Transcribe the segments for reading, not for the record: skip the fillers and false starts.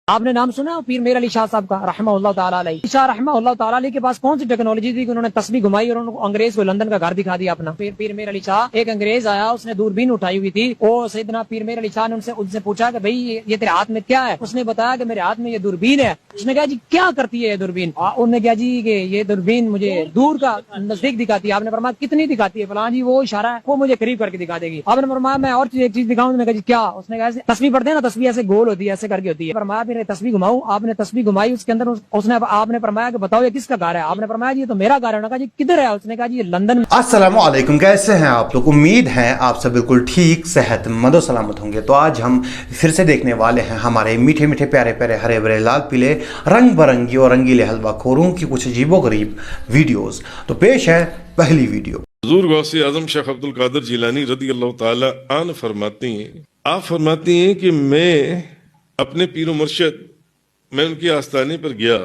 आपने नाम सुना पीर मेर अली शाह साहब का रहमतुल्लाह ताला अलैह। शाह रहमतुल्लाह ताला अलैह के पास कौन सी टेक्नोलॉजी थी कि उन्होंने तस्बीह घुमाई और उनको अंग्रेज को लंदन का घर दिखा दिया अपना। पीर मेर अली शाह, एक अंग्रेज आया, उसने दूरबीन उठाई हुई थी। वो सैयदना पीर मेर अली शाह ने उनसे पूछा कि भाई ये तेरे हाथ में क्या है। उसने बताया कि मेरे हाथ में ये दूरबीन है। उसने कहा जी क्या करती है ये दूरबीन। उन्होंने कहा जी कि ये दूरबीन मुझे दूर का नजदीक दिखाती है। आपने फरमाया कितनी दिखाती है। फलां जी वो इशारा है, वो मुझे करीब करके दिखा देगी। आपने फरमाया मैं और एक चीज दिखाऊं। उन्होंने कहा जी क्या। उसने कहा तस्बीह पढ़ते हैं ना, तस्बीह ऐसे गोल होती है, ऐसे करके होती है। फरमाया फिर तस्बीह घुमाऊं। आपने तस्बीह घुमाई, उसके अंदर उसने आपने फरमाया कि बताओ ये किसका घर है। आपने फरमाया जी ये तो मेरा घर है। उन्होंने कहा जी किधर है। उसने कहा जी ये लंदन में। अस्सलाम वालेकुम, कैसे हैं आप लोग। उम्मीद है आप सब बिल्कुल ठीक, सेहतमंद और सलामत होंगे। तो आज हम फिर से देखने वाले हैं हमारे मीठे मीठे प्यारे प्यारे हरे भरे लाल पीले रंग बिरंगी और रंगीले हलवा खोरों की कुछ अजीबोगरीब वीडियोस। तो पेश है पहली वीडियो। हुजूर गौसे आजम शेख अब्दुल कादिर जिलानी रदी अल्लाह ताला अन्हु फरमाती हैं, आप फरमाती हैं कि मैं अपने पीर मुर्शिद, मैं उनकी आस्थाने पर गया।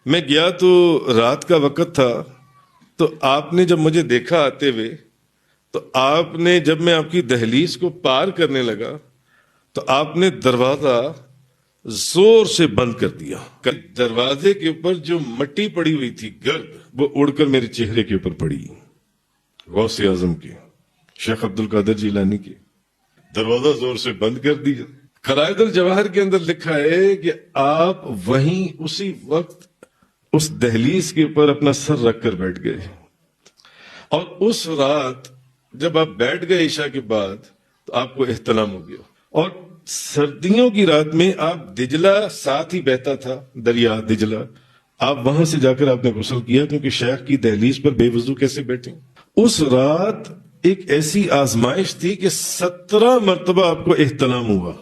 मैं गया तो रात का वक़्त था। तो आपने जब मुझे देखा आते हुए, तो आपने जब मैं आपकी दहलीज को पार करने लगा तो आपने दरवाजा जोर से बंद कर दिया। दरवाजे के ऊपर जो मिट्टी पड़ी हुई थी गर्द, वो उड़कर मेरे चेहरे के ऊपर पड़ी। गौसे आजम के शेख अब्दुल कादिर जिलानी के दरवाजा जोर से बंद कर दिया। खरायदुल जवाहर के अंदर लिखा है कि आप वहीं उसी वक्त उस दहलीज के ऊपर अपना सर रखकर बैठ गए। और उस रात जब आप बैठ गए ईशा के बाद, तो आपको एहतलाम हो गया। और सर्दियों की रात में आप दिजला साथ ही बहता था, दरिया दिजला, आप वहां से जाकर आपने गुस्ल किया, क्योंकि शेख की दहलीज पर बेवजू कैसे बैठे। उस रात एक ऐसी आजमाइश थी कि 17 मरतबा आपको एहतलाम हुआ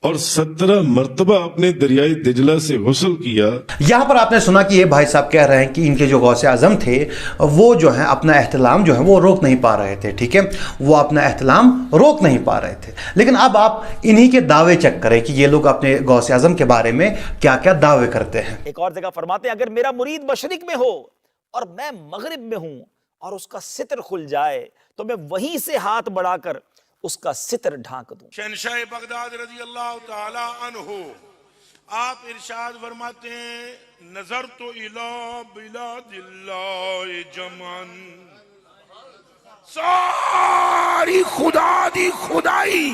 और 17 मरतबा आपने दरियाई दिजला से गुस्ल किया। यहाँ पर आपने सुना कि ये भाई साहब कह रहे हैं कि इनके जो गौसे आजम थे वो जो है अपना एहतलाम जो है वो रोक नहीं पा रहे थे। ठीक है, वो अपना एहतलाम रोक नहीं पा रहे थे। लेकिन अब आप इन्हीं के दावे चेक करें कि ये लोग अपने गौसे आजम के बारे में क्या क्या दावे करते हैं। एक और जगह फरमाते हैं, अगर मेरा मुरीद मशरिक में हो और मैं मगरिब में हूं और उसका सितर खुल जाए तो मैं वहीं से हाथ बढ़ाकर उसका सितर ढांक दूं। शहनशाह बगदाद रजी अल्लाह ताला अन्हु आप इरशाद फरमाते हैं, नजर तो इला बिलादिल्लाह जमन, सारी खुदा दी खुदाई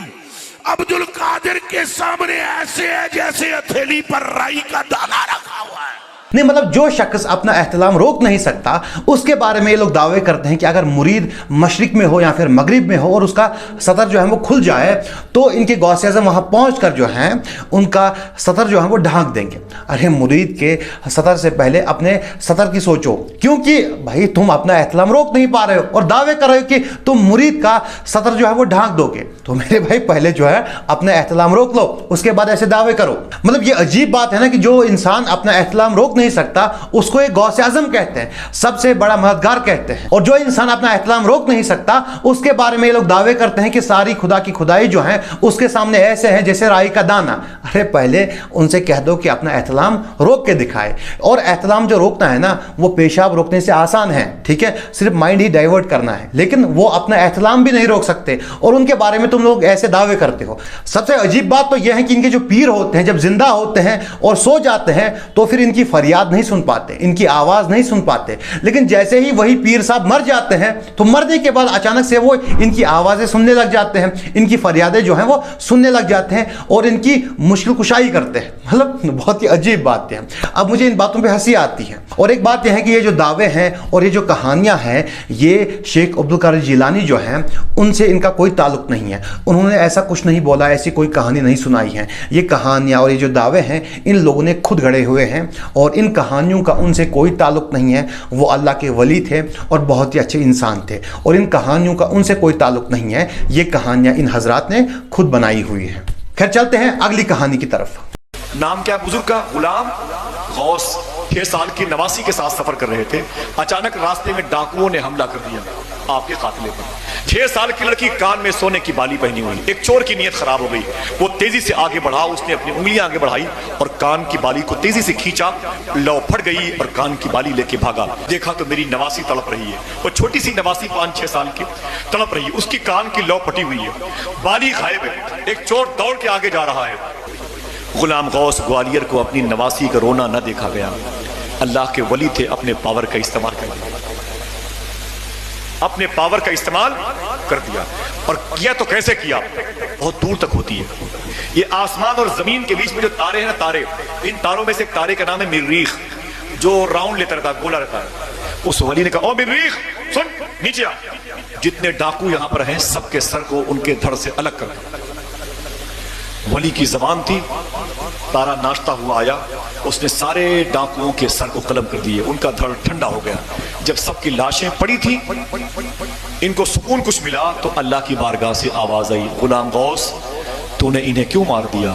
अब्दुल कादिर के सामने ऐसे है जैसे हथेली पर राई का दाना रखा हुआ है। नहीं मतलब जो शख्स अपना एहतलाम रोक नहीं सकता उसके बारे में ये लोग दावे करते हैं कि अगर मुरीद मशरिक में हो या फिर मगरिब में हो और उसका सतर जो है वो खुल जाए तो इनके गौसे आज़म वहाँ पहुँच कर जो है उनका सतर जो है वो ढांक देंगे। अरे मुरीद के सतर से पहले अपने सतर की सोचो, क्योंकि भाई तुम अपना एहतलाम रोक नहीं पा रहे हो और दावे कर रहे हो कि तुम मुरीद का सतर जो है वो ढांक दोगे। तो मेरे भाई पहले जो है अपना एहतलाम रोक लो, उसके बाद ऐसे दावे करो। मतलब ये अजीब बात है ना कि जो इंसान अपना एहतलाम रोक नहीं सकता उसको एक गौसे आजम कहते हैं, सबसे बड़ा मददगार कहते हैं। और जो इंसान अपना एहतलाम रोक नहीं सकता उसके बारे में ये लोग दावे करते हैं कि सारी खुदा की खुदाई जो है उसके सामने ऐसे है जैसे राई का दाना। अरे पहले उनसे कह दो कि अपना एहतलाम रोक के दिखाए। और एहतलाम जो रोकना है ना वो पेशाब रोकने से आसान है, ठीक है, सिर्फ माइंड ही डाइवर्ट करना है। लेकिन वो अपना एहतलाम भी नहीं रोक सकते और उनके बारे में तुम लोग ऐसे दावे करते हो। सबसे अजीब बात तो यह है कि इनके जो पीर होते हैं जब जिंदा होते हैं और सो जाते हैं तो फिर इनकी फरियाद नहीं सुन पाते, इनकी आवाज नहीं सुन पाते। लेकिन जैसे ही वही पीर साहब मर जाते हैं तो मरने के बाद अचानक से वो इनकी आवाजें सुनने लग जाते हैं, इनकी फरियादें जो हैं वो सुनने लग जाते हैं और इनकी मुश्किल कुशाई करते हैं। मतलब बहुत ही अजीब बात है। अब मुझे इन बातों पे हंसी आती है। और एक बात यह है कि ये जो दावे हैं और ये जो कहानियां हैं ये शेख अब्दुल कादिर जिलानी जो हैं उनसे इनका कोई ताल्लुक नहीं है। उन्होंने ऐसा कुछ नहीं बोला, ऐसी कोई कहानी नहीं सुनाई है। ये कहानियां और ये जो दावे हैं इन लोगों ने खुद गढ़े हुए हैं और इन कहानियों का उनसे कोई ताल्लुक नहीं है। वो अल्लाह के वली थे और बहुत ही अच्छे इंसान थे और इन कहानियों का उनसे कोई ताल्लुक नहीं है। ये कहानियां इन हजरात ने खुद बनाई हुई है। खैर चलते हैं अगली कहानी की तरफ। नाम क्या बुजुर्ग का? गुलाम गौस 6 साल की नवासी के साथ सफर कर रहे थे। अचानक रास्ते में डाकुओं ने हमला कर दिया आपके कातिले पर। 6 साल की लड़की कान में सोने की बाली पहनी हुई। एक चोर की नीयत खराब हो गई, वो तेजी से आगे बढ़ा, उसने अपनी उंगलियां आगे बढ़ाई और कान की बाली को तेजी से खींचा, लौ फट गई और कान की बाली लेके भागा। देखा तो मेरी नवासी तड़प रही है, वो छोटी सी नवासी 5-6 साल की तड़प रही है, उसकी कान की लौ फटी हुई है, बाली गायब है। एक चोर दौड़ के आगे जा रहा है, غلام غوث گوالیئر کو اپنی نواسی کا رونا نہ دیکھا گیا. اللہ کے ولی تھے, اپنے پاور کا استعمال کر دیا, اپنے پاور کا استعمال کر دیا. اور کیا تو کیسے کیا, بہت دور تک ہوتی ہے. یہ آسمان اور زمین کے بیچ میں جو تارے ہیں نا, تارے, ان تاروں میں سے ایک تارے کا نام ہے مریخ, جو راؤنڈ لیتا رہتا ہے, گولا رہتا ہے. اس ولی نے کہا, او مریخ سن, نیچے آ, جتنے ڈاکو یہاں پر ہیں سب کے سر کو ان کے دھڑ سے الگ کر دیا. ولی کی زبان تھی, تارا ناشتا ہوا آیا, اس نے سارے ڈاکوؤں کے سر کو قلم کر دیے, ان کا دھڑ ٹھنڈا ہو گیا. جب سب کی لاشیں پڑی تھی, ان کو سکون کچھ ملا, تو اللہ کی بارگاہ سے آواز آئی, غلام غوث تو نے انہیں کیوں مار دیا؟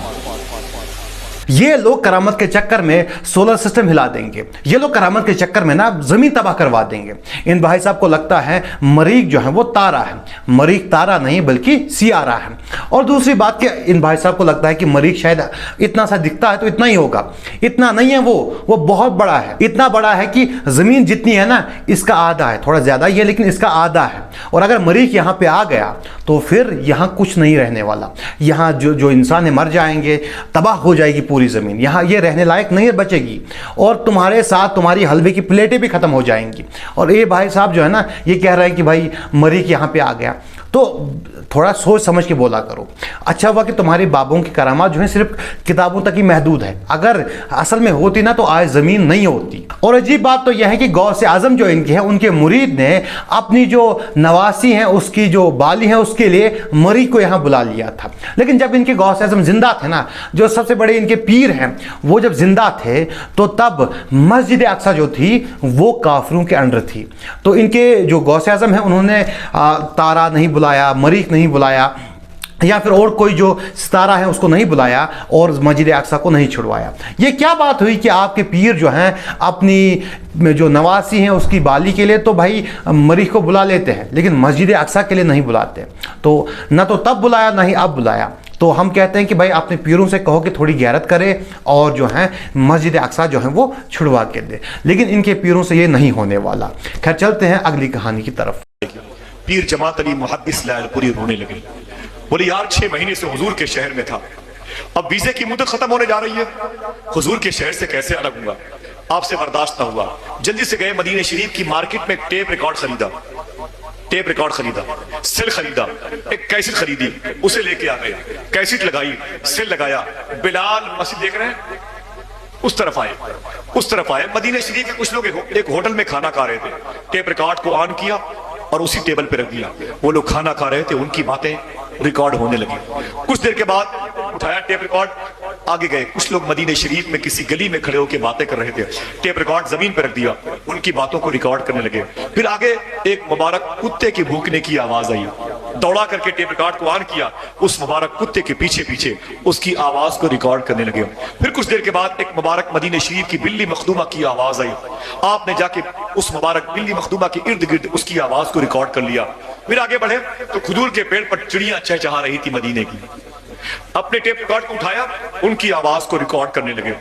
یہ لوگ کرامت کے چکر میں سولر سسٹم ہلا دیں گے, یہ لوگ کرامت کے چکر میں نا زمین تباہ کروا دیں گے. ان بھائی صاحب کو لگتا ہے مریخ جو ہے وہ تارا ہے. مریخ تارا نہیں بلکہ سیارہ ہے. اور دوسری بات کہ ان بھائی صاحب کو لگتا ہے کہ مریخ شاید اتنا سا دکھتا ہے تو اتنا ہی ہوگا. اتنا نہیں ہے, وہ بہت بڑا ہے. اتنا بڑا ہے کہ زمین جتنی ہے نا اس کا آدھا ہے, تھوڑا زیادہ ہی ہے لیکن اس کا آدھا ہے. اور اگر مریخ یہاں پہ آ گیا تو پھر یہاں کچھ نہیں رہنے والا. یہاں جو انسان مر جائیں گے, تباہ ہو جائے گی پوری زمین. یہاں یہ رہنے لائق نہیں بچے گی, اور تمہارے ساتھ تمہاری حلوے کی پلیٹیں بھی ختم ہو جائیں گی. اور یہ بھائی صاحب جو ہے نا یہ کہہ رہے ہیں کہ بھائی مریخ یہاں پہ آ گیا, تو تھوڑا سوچ سمجھ کے بولا کرو. اچھا ہوا کہ تمہارے بابوں کی کرامات جو ہیں صرف کتابوں تک ہی محدود ہے. اگر اصل میں ہوتی نا تو آج زمین نہیں ہوتی. اور عجیب بات تو یہ ہے کہ غوث اعظم جو ان کے ہیں, ان کے مرید نے اپنی جو نواسی ہیں, اس کی جو بالی ہیں, اس کے لیے مریخ کو یہاں بلا لیا تھا. لیکن جب ان کے غوث اعظم زندہ تھے نا, جو سب سے بڑے ان کے پیر ہیں, وہ جب زندہ تھے تو تب مسجد اقصی جو تھی وہ کافروں کے انڈر تھی. تو ان کے جو غوث اعظم ہیں انہوں نے تارا نہیں بلایا, مریخ نہیں بلایا, یا پھر اور کوئی جو ستارہ ہے اس کو نہیں بلایا, اور مسجد اقصی کو نہیں چھڑوایا. یہ کیا بات ہوئی کہ آپ کے پیر جو ہیں اپنی جو نواسی ہیں اس کی بالی کے لیے تو بھائی مریخ کو بلا لیتے ہیں, لیکن مسجد اقصی کے لیے نہیں بلاتے. تو نہ تو تب بلایا نہ ہی اب بلایا. تو ہم کہتے ہیں کہ بھائی اپنے پیروں سے کہو کہ تھوڑی غیرت کرے اور جو ہیں مسجد اقصی جو ہیں وہ چھڑوا کے دے, لیکن ان کے پیروں سے یہ نہیں ہونے والا. خیر چلتے ہیں اگلی کہانی کی طرف. پیر جماعت علی محدث لائل پوری رونے لگے. بولی یار 6 مہینے سے حضور کے شہر میں تھا, اب ویزے کی مدت ختم ہونے جا رہی ہے, حضور کے شہر سے کیسے الگ ہوں گا؟ آپ سے برداشت نہ ہوا. جلدی سے گئے مدینہ شریف کی مارکیٹ میں, ایک ٹیپ ریکارڈ خریدا, ٹیپ ریکارڈ خریدا, سیل خریدا, ایک کیسٹ خریدی, اسے لے کے آ گئے, کیسٹ لگائی, سیل لگایا. بلال مسجد دیکھ رہے ہیں, اس طرف آئے. مدینہ شریف کے کچھ لوگ ایک ہوٹل میں کھانا کھا رہے تھے, ٹیپ ریکارڈ کو آن کیا اور اسی ٹیبل پہ رکھ دیا. وہ لوگ کھانا کھا رہے تھے, ان کی باتیں ریکارڈ ہونے لگی. کچھ دیر کے بعد اٹھایا ٹیپ ریکارڈ, آگے گئے. کچھ لوگ مدینہ شریف میں کسی گلی میں کھڑے ہو کے باتیں کر رہے تھے, ٹیپ ریکارڈ زمین پہ رکھ دیا, ان کی باتوں کو ریکارڈ کرنے لگے. پھر آگے ایک مبارک کتے کی بھونکنے کی آواز آئی, دوڑا کر کے ٹیپ ریکارڈ کو آن کیا, اس مبارک کتے کے پیچھے اس کی آواز کو ریکارڈ کرنے لگے. پھر کچھ دیر کے بعد ایک مبارک مدینہ شریف کی بلی مخدومہ کی آواز آئی, آپ نے جا کے اس مبارک بلی مخدومہ کے ارد گرد اس کی آواز کو ریکارڈ کر لیا. پھر آگے بڑھے تو کھجور کے پیڑ پر چڑیاں چہچہا رہی تھی مدینے کی, اپنے ٹیپ ریکارڈ کو اٹھایا, ان کی آواز کو ریکارڈ کرنے لگے.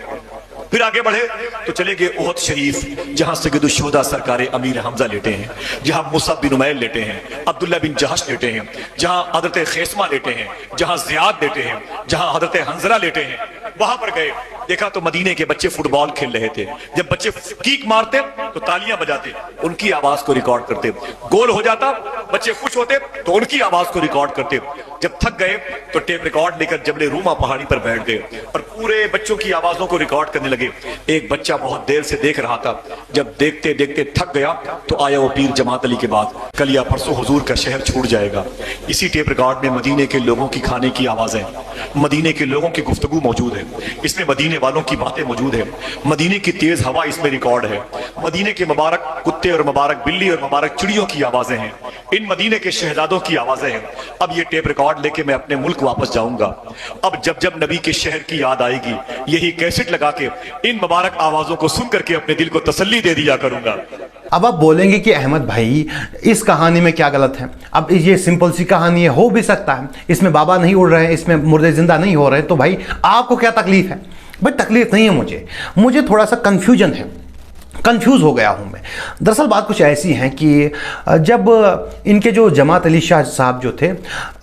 پھر آگے بڑھے تو چلے گئے احد شریف, جہاں سید الشہداء سرکار امیر حمزہ لیٹے ہیں, جہاں مصعب بن عمیر لیٹے ہیں, عبداللہ بن جہش لیٹے ہیں, جہاں حضرت خیسمہ لیٹے ہیں, جہاں زیاد لیٹے ہیں, جہاں حضرت حنظلہ لیٹے ہیں. وہاں پر گئے, دیکھا تو مدینے کے بچے فٹ بال کھیل رہے تھے. جب بچے کیک مارتے تو تالیاں بجاتے, ان کی آواز کو ریکارڈ کرتے. گول ہو جاتا, بچے خوش ہوتے تو ان کی آواز کو ریکارڈ کرتے. جب تھک گئے تو ٹیپ ریکارڈ لے کر جبل روما پہاڑی پر بیٹھ گئے اور پورے بچوں کی آوازوں کو ریکارڈ کرنے لگے. ایک بچہ بہت دیر سے دیکھ رہا تھا, جب دیکھتے دیکھتے تھک گیا تو آیا وہ پیر جماعت علی کے بعد, کل یا پرسوں حضور کا شہر چھوٹ جائے گا. اسی ٹیپ ریکارڈ میں مدینے کے لوگوں کی کھانے کی آوازیں, مدینے کے لوگوں کی گفتگو موجود ہے, اس میں مدینے والوں کی باتیں موجود ہیں, مدینے کی تیز ہوا اس میں ریکارڈ ہے, مدینے کے مبارک کتے اور مبارک بلی اور مبارک چڑیوں کی آوازیں ہیں, ان مدینے کے شہزادوں کی آوازیں ہیں. اب یہ ٹیپ ریکارڈ لے کے میں اپنے ملک واپس جاؤں گا. اب جب نبی کے شہر کی یاد آئے گی, یہی کیسٹ لگا کے ان مبارک آوازوں کو سن کر کے اپنے دل کو تسلی دے دیا کروں گا. اب آپ بولیں گے کہ احمد بھائی اس کہانی میں کیا غلط ہے؟ اب یہ سمپل سی کہانی ہے, ہو بھی سکتا ہے, اس میں بابا نہیں اڑ رہے ہیں, اس میں مردے زندہ نہیں ہو رہے, تو بھائی آپ کو کیا تکلیف ہے؟ بھائی تکلیف نہیں ہے مجھے تھوڑا سا کنفیوژن ہے कंफ्यूज हो गया हूँ मैं। दरअसल बात कुछ ऐसी है कि जब इनके जो जमात अली शाह साहब जो थे,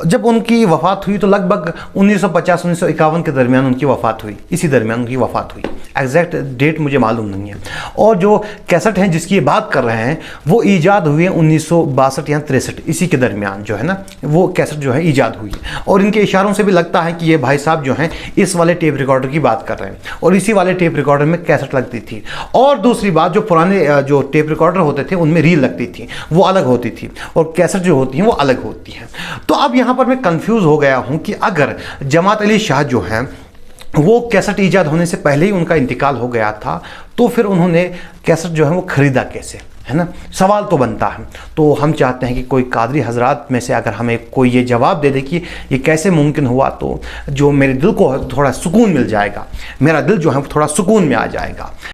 जब उनकी वफ़ात हुई तो लगभग 1950-1951 के दरमियान उनकी वफ़ात हुई, इसी दरमियान उनकी वफ़ात हुई। एग्जैक्ट डेट मुझे मालूम नहीं है। और जो कैसेट हैं जिसकी ये बात कर रहे हैं वो ईजाद हुई है 1962 या 63, इसी के दरमियान जो है ना वो कैसेट जो है ईजाद हुई। और इनके इशारों से भी लगता है कि ये भाई साहब जो हैं इस वाले टेप रिकॉर्डर की बात कर रहे हैं, और इसी वाले टेप रिकॉर्डर में कैसेट लगती थी। और दूसरी बात, जो पुराने जो टेप रिकॉर्डर होते थे उनमें रील लगती थी, वो अलग होती थी, और कैसेट जो होती हैं वो अलग होती हैं। तो अब यहाँ पर मैं कंफ्यूज हो गया हूँ कि अगर जमात अली शाह जो हैं वो कैसेट ईजाद होने से पहले ही उनका इंतकाल हो गया था, तो फिर उन्होंने कैसेट जो है वो ख़रीदा कैसे, है ना, सवाल तो बनता है। तो हम चाहते हैं कि कोई कादरी हजरात में से अगर हमें कोई ये जवाब दे दे कि ये कैसे मुमकिन हुआ, तो जो मेरे दिल को थोड़ा सुकून मिल जाएगा, मेरा दिल जो है थोड़ा सुकून में आ जाएगा।